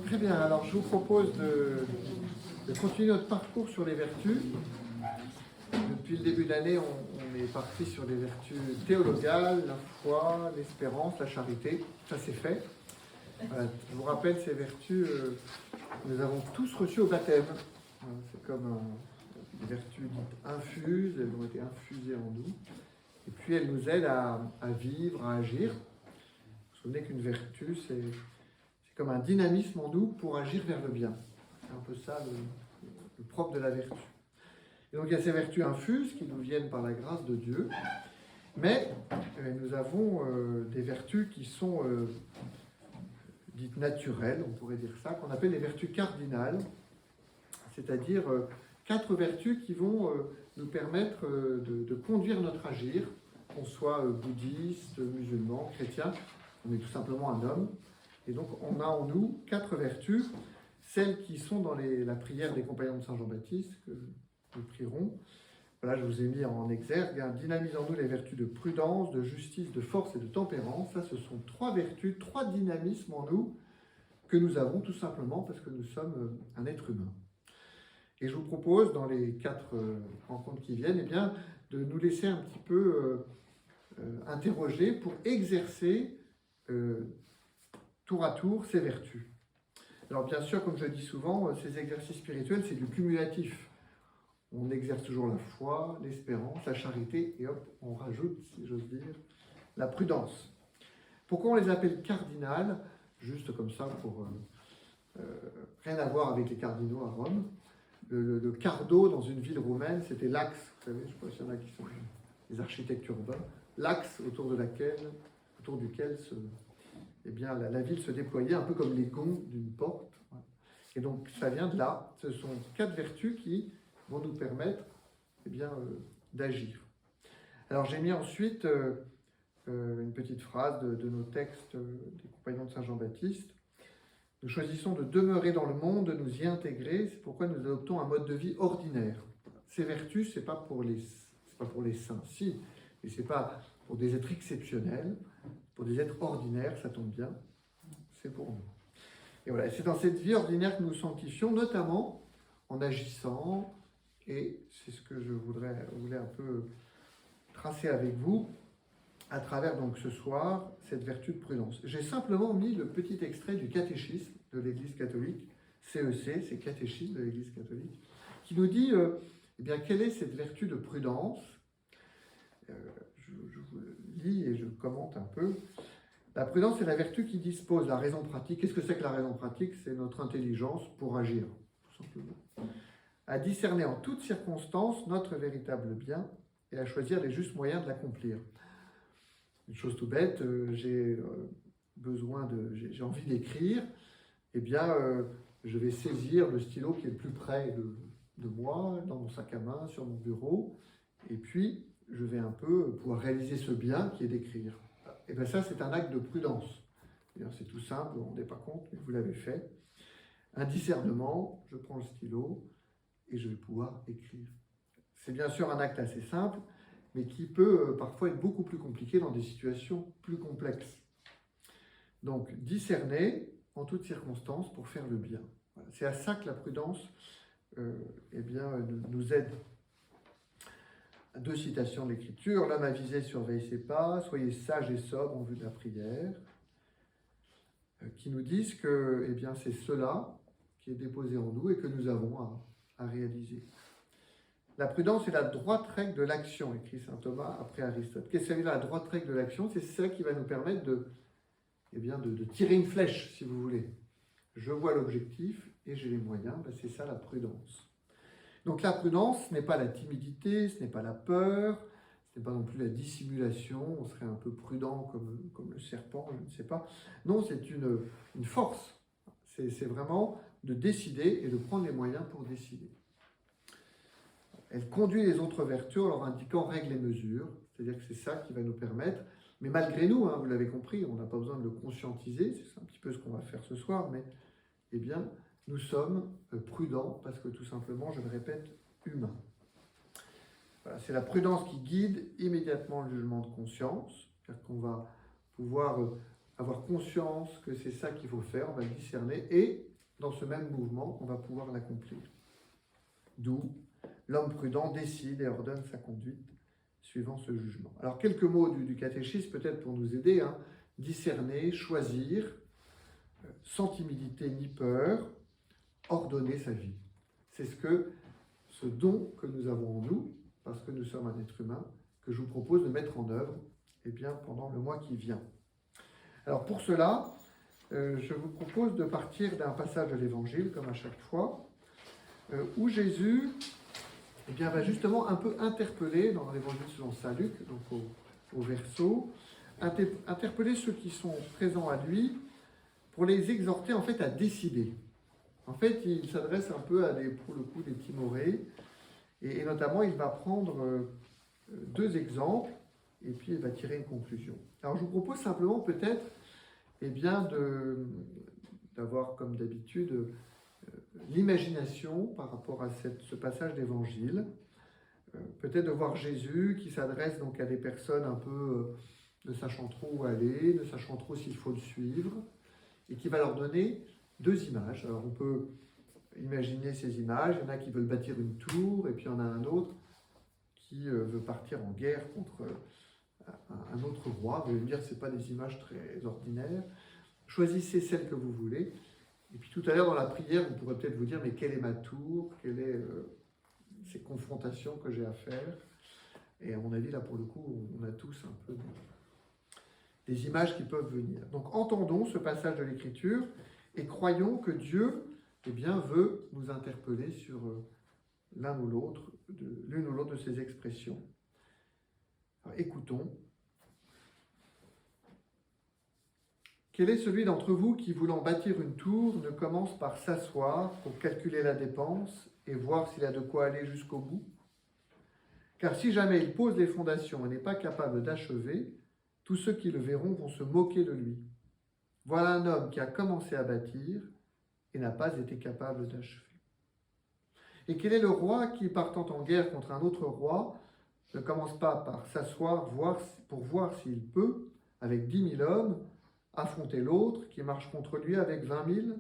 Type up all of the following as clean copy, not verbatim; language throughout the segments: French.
Très bien, alors je vous propose de continuer notre parcours sur les vertus. Depuis le début de l'année, on est parti sur les vertus théologales, la foi, l'espérance, la charité. Ça c'est fait. Voilà, je vous rappelle ces vertus que nous avons tous reçues au baptême. C'est comme des vertus dites infuses, elles ont été infusées en nous. Et puis elles nous aident à vivre, à agir. Vous vous souvenez qu'une vertu, c'est comme un dynamisme en nous pour agir vers le bien. C'est un peu ça le propre de la vertu. Et donc il y a ces vertus infuses qui nous viennent par la grâce de Dieu, mais nous avons des vertus qui sont dites naturelles, on pourrait dire ça, qu'on appelle les vertus cardinales, c'est-à-dire 4 vertus qui vont nous permettre de conduire notre agir, qu'on soit bouddhiste, musulman, chrétien, on est tout simplement un homme. Et donc on a en nous 4 vertus, celles qui sont dans la prière des compagnons de Saint Jean-Baptiste, que nous prierons. Voilà, je vous ai mis en exergue, dynamise en nous les vertus de prudence, de justice, de force et de tempérance. Ça, ce sont 3 vertus, 3 dynamismes en nous que nous avons tout simplement parce que nous sommes un être humain. Et je vous propose, dans les 4 rencontres qui viennent, eh bien, de nous laisser un petit peu interroger pour exercer tour à tour ces vertus. Alors bien sûr, comme je le dis souvent, ces exercices spirituels, c'est du cumulatif. On exerce toujours la foi, l'espérance, la charité, et hop, on rajoute, si j'ose dire, la prudence. Pourquoi on les appelle cardinales? Juste comme ça, pour rien à voir avec les cardinaux à Rome. Le cardo, dans une ville roumaine, c'était l'axe, vous savez, je ne sais pas s'il y en a qui sont des architectes urbains, l'axe autour duquel eh bien, la ville se déployait un peu comme les gonds d'une porte. Et donc ça vient de là. Ce sont 4 vertus qui vont nous permettre eh bien, d'agir. Alors j'ai mis ensuite une petite phrase de nos textes des compagnons de Saint Jean-Baptiste. Nous choisissons de demeurer dans le monde, de nous y intégrer, c'est pourquoi nous adoptons un mode de vie ordinaire. Ces vertus, ce n'est pas pour les saints, si, mais ce n'est pas pour des êtres exceptionnels, pour des êtres ordinaires, ça tombe bien, c'est pour nous. Et voilà, c'est dans cette vie ordinaire que nous nous sanctifions, notamment en agissant, et c'est ce que je voulais un peu tracer avec vous, à travers donc ce soir, cette vertu de prudence. J'ai simplement mis le petit extrait du catéchisme de l'Église catholique, CEC, c'est catéchisme de l'Église catholique, qui nous dit, eh bien, quelle est cette vertu de prudence? Je vous lis et je commente un peu. La prudence est la vertu qui dispose la raison pratique. Qu'est-ce que c'est que la raison pratique? C'est notre intelligence pour agir, tout simplement. À discerner en toutes circonstances notre véritable bien et à choisir les justes moyens de l'accomplir. Une chose tout bête, j'ai envie d'écrire, eh bien, je vais saisir le stylo qui est le plus près de moi, dans mon sac à main, sur mon bureau, et puis je vais un peu pouvoir réaliser ce bien qui est d'écrire. Et bien ça, c'est un acte de prudence. C'est tout simple, on ne vous rendez pas compte, mais vous l'avez fait. Un discernement, je prends le stylo et je vais pouvoir écrire. C'est bien sûr un acte assez simple, mais qui peut parfois être beaucoup plus compliqué dans des situations plus complexes. Donc, discerner en toutes circonstances pour faire le bien. Voilà. C'est à ça que la prudence eh bien, nous aide. 2 citations de l'Écriture. L'homme avisé surveille ses pas, soyez sages et sobres en vue de la prière, qui nous disent que eh bien, c'est cela qui est déposé en nous et que nous avons à réaliser. La prudence est la droite règle de l'action, écrit saint Thomas après Aristote. Qu'est-ce que ça veut dire la droite règle de l'action? C'est ça qui va nous permettre de tirer une flèche, si vous voulez. Je vois l'objectif et j'ai les moyens, ben c'est ça la prudence. Donc la prudence, ce n'est pas la timidité, ce n'est pas la peur, ce n'est pas non plus la dissimulation, on serait un peu prudent comme le serpent, je ne sais pas. Non, c'est une force. C'est vraiment de décider et de prendre les moyens pour décider. Elle conduit les autres vertus en leur indiquant règles et mesures, c'est-à-dire que c'est ça qui va nous permettre, mais malgré nous, vous l'avez compris, on n'a pas besoin de le conscientiser, c'est un petit peu ce qu'on va faire ce soir, mais eh bien, nous sommes prudents parce que tout simplement, je le répète, humains. Voilà, c'est la prudence qui guide immédiatement le jugement de conscience, c'est-à-dire qu'on va pouvoir avoir conscience que c'est ça qu'il faut faire, on va le discerner, et dans ce même mouvement, on va pouvoir l'accomplir. D'où l'homme prudent décide et ordonne sa conduite suivant ce jugement. Alors, quelques mots du catéchisme, peut-être pour nous aider, hein. Discerner, choisir, sans timidité ni peur, ordonner sa vie. C'est ce don que nous avons en nous, parce que nous sommes un être humain, que je vous propose de mettre en œuvre pendant le mois qui vient. Alors pour cela, je vous propose de partir d'un passage de l'Évangile, comme à chaque fois, où Jésus va justement un peu interpeller, dans l'Évangile selon saint Luc, donc au verso, interpeller ceux qui sont présents à lui pour les exhorter en fait à décider. En fait, il s'adresse un peu pour le coup, des timorés, et notamment il va prendre deux exemples, et puis il va tirer une conclusion. Alors je vous propose simplement peut-être d'avoir comme d'habitude l'imagination par rapport à ce passage d'évangile, peut-être de voir Jésus qui s'adresse donc à des personnes un peu ne sachant trop où aller, ne sachant trop s'il faut le suivre, et qui va leur donner deux images. Alors on peut imaginer ces images, il y en a qui veulent bâtir une tour, et puis il y en a un autre qui veut partir en guerre contre un autre roi. Vous allez me dire, ce n'est pas des images très ordinaires. Choisissez celle que vous voulez. Et puis tout à l'heure, dans la prière, vous pourrez peut-être vous dire, mais quelle est ma tour? Quelles sont ces confrontations que j'ai à faire? Et à mon avis, là, pour le coup, on a tous un peu des images qui peuvent venir. Donc, entendons ce passage de l'Écriture et croyons que Dieu, veut nous interpeller sur l'une ou l'autre de ces expressions. Alors, écoutons. Quel est celui d'entre vous qui, voulant bâtir une tour, ne commence par s'asseoir pour calculer la dépense et voir s'il a de quoi aller jusqu'au bout? Car si jamais il pose les fondations et n'est pas capable d'achever, tous ceux qui le verront vont se moquer de lui. Voilà un homme qui a commencé à bâtir et n'a pas été capable d'achever. Et quel est le roi qui, partant en guerre contre un autre roi, ne commence pas par s'asseoir pour voir s'il peut, avec 10 000 hommes, affronter l'autre qui marche contre lui avec 20 000?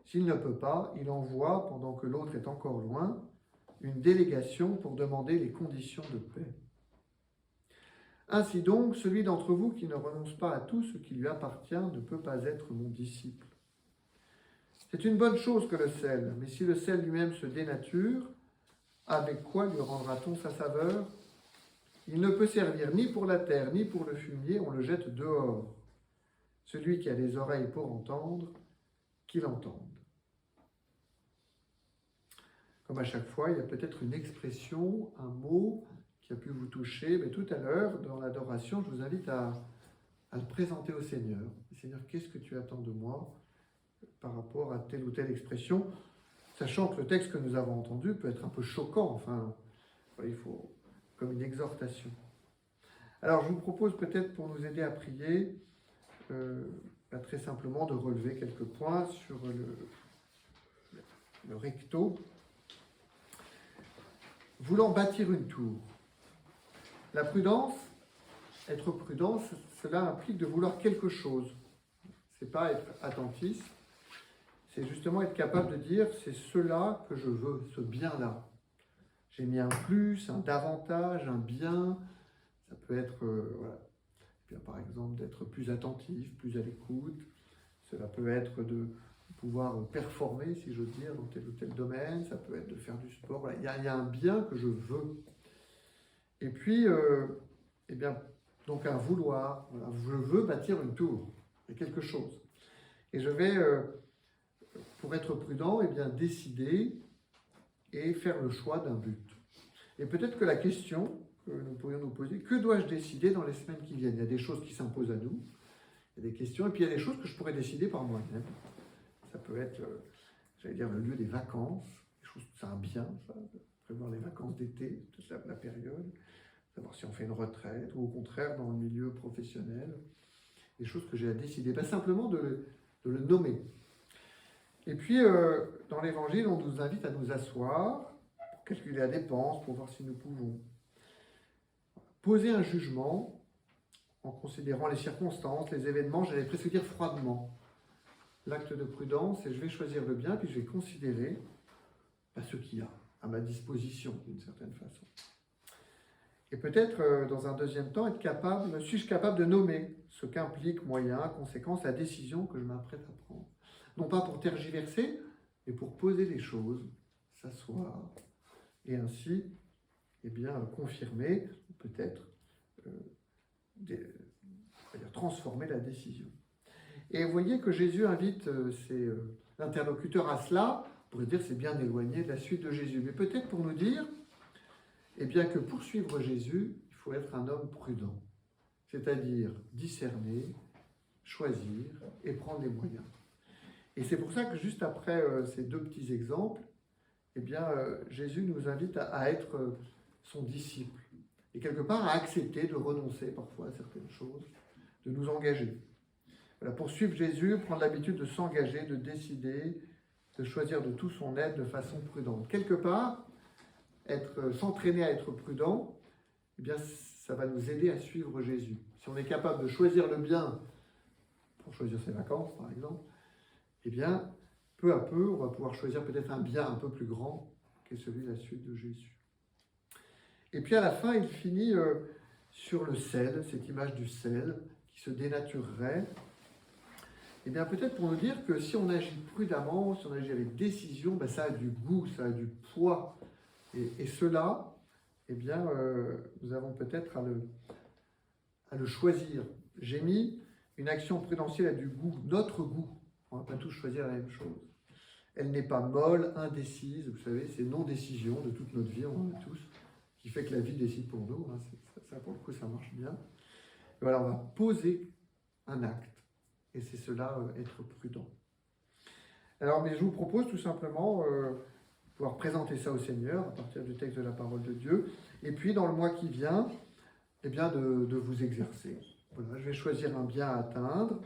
S'il ne peut pas, il envoie, pendant que l'autre est encore loin, une délégation pour demander les conditions de paix. Ainsi donc, celui d'entre vous qui ne renonce pas à tout ce qui lui appartient ne peut pas être mon disciple. C'est une bonne chose que le sel, mais si le sel lui-même se dénature, avec quoi lui rendra-t-on sa saveur? Il ne peut servir ni pour la terre, ni pour le fumier, on le jette dehors. Celui qui a des oreilles pour entendre, qu'il entende. Comme à chaque fois, il y a peut-être une expression, un mot qui a pu vous toucher, mais tout à l'heure, dans l'adoration, je vous invite à le présenter au Seigneur. Seigneur, qu'est-ce que tu attends de moi par rapport à telle ou telle expression, sachant que le texte que nous avons entendu peut être un peu choquant, enfin, il faut comme une exhortation. Alors, je vous propose peut-être, pour nous aider à prier, très simplement de relever quelques points sur le recto. Voulant bâtir une tour. La prudence, être prudent, cela implique de vouloir quelque chose. C'est pas être attentiste, c'est justement être capable de dire c'est cela que je veux, ce bien-là. J'ai mis un plus, un davantage, un bien. Ça peut être, par exemple, d'être plus attentif, plus à l'écoute. Cela peut être de pouvoir performer, si j'ose dire, dans tel ou tel domaine. Ça peut être de faire du sport. Voilà. Il y a un bien que je veux. Et puis, donc un vouloir. Voilà. Je veux bâtir une tour. Il y a quelque chose. Et je vais, pour être prudent, décider et faire le choix d'un but. Et peut-être que la question que nous pourrions nous poser, que dois-je décider dans les semaines qui viennent? Il y a des choses qui s'imposent à nous, il y a des questions, et puis il y a des choses que je pourrais décider par moi-même. Ça peut être, le lieu des vacances, des choses, c'est un bien, ça, de prévoir les vacances d'été, toute la période, savoir si on fait une retraite, ou au contraire dans le milieu professionnel, des choses que j'ai à décider. Simplement de le nommer. Et puis, dans l'Évangile, on nous invite à nous asseoir, pour calculer la dépense, pour voir si nous pouvons poser un jugement en considérant les circonstances, les événements, j'allais presque dire froidement. L'acte de prudence, et je vais choisir le bien, puis je vais considérer ce qu'il y a à ma disposition, d'une certaine façon. Et peut-être, dans un deuxième temps, suis-je capable de nommer ce qu'implique, moyen, conséquence, la décision que je m'apprête à prendre. Non pas pour tergiverser, mais pour poser les choses, s'asseoir, et ainsi, confirmer, peut-être, transformer la décision. Et vous voyez que Jésus invite ses interlocuteurs à cela. On pourrait dire que c'est bien éloigné de la suite de Jésus. Mais peut-être pour nous dire que pour suivre Jésus, il faut être un homme prudent. C'est-à-dire discerner, choisir et prendre les moyens. Et c'est pour ça que juste après ces deux petits exemples, Jésus nous invite à être son disciple. Et quelque part à accepter de renoncer parfois à certaines choses, de nous engager. Voilà, pour suivre Jésus, prendre l'habitude de s'engager, de décider, de choisir de tout son être de façon prudente. Quelque part, s'entraîner à être prudent, ça va nous aider à suivre Jésus. Si on est capable de choisir le bien pour choisir ses vacances, par exemple, peu à peu, on va pouvoir choisir peut-être un bien un peu plus grand qu'est celui de la suite de Jésus. Et puis à la fin, il finit sur le sel, cette image du sel qui se dénaturerait. Peut-être pour nous dire que si on agit prudemment, si on agit avec décision, ça a du goût, ça a du poids. Et cela, nous avons peut-être à le choisir. J'ai mis une action prudentielle a du goût, notre goût. On ne va pas tous choisir la même chose. Elle n'est pas molle, indécise, vous savez, c'est non-décision de toute notre vie, on en a tous, qui fait que la vie décide pour nous. Ça, pour le coup, ça marche bien. Et voilà, on va poser un acte. Et c'est cela, être prudent. Alors, je vous propose tout simplement pouvoir présenter ça au Seigneur à partir du texte de la parole de Dieu. Et puis, dans le mois qui vient, de vous exercer. Voilà, je vais choisir un bien à atteindre.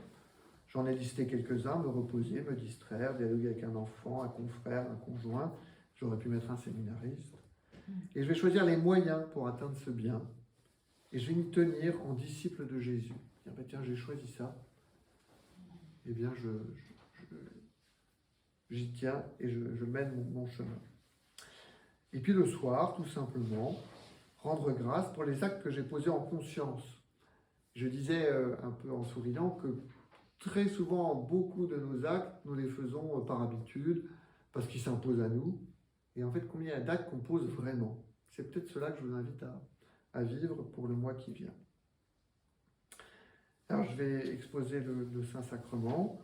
J'en ai listé quelques-uns, me reposer, me distraire, dialoguer avec un enfant, un confrère, un conjoint. J'aurais pu mettre un séminariste. Et je vais choisir les moyens pour atteindre ce bien. Et je vais m'y tenir en disciple de Jésus. Dire, tiens, j'ai choisi ça. J'y tiens et je mène mon chemin. Et puis le soir, tout simplement, rendre grâce pour les actes que j'ai posés en conscience. Je disais un peu en souriant que très souvent, beaucoup de nos actes, nous les faisons par habitude, parce qu'ils s'imposent à nous. Et en fait, combien il y a d'actes qu'on pose vraiment? C'est peut-être cela que je vous invite à vivre pour le mois qui vient. Alors, je vais exposer le Saint-Sacrement.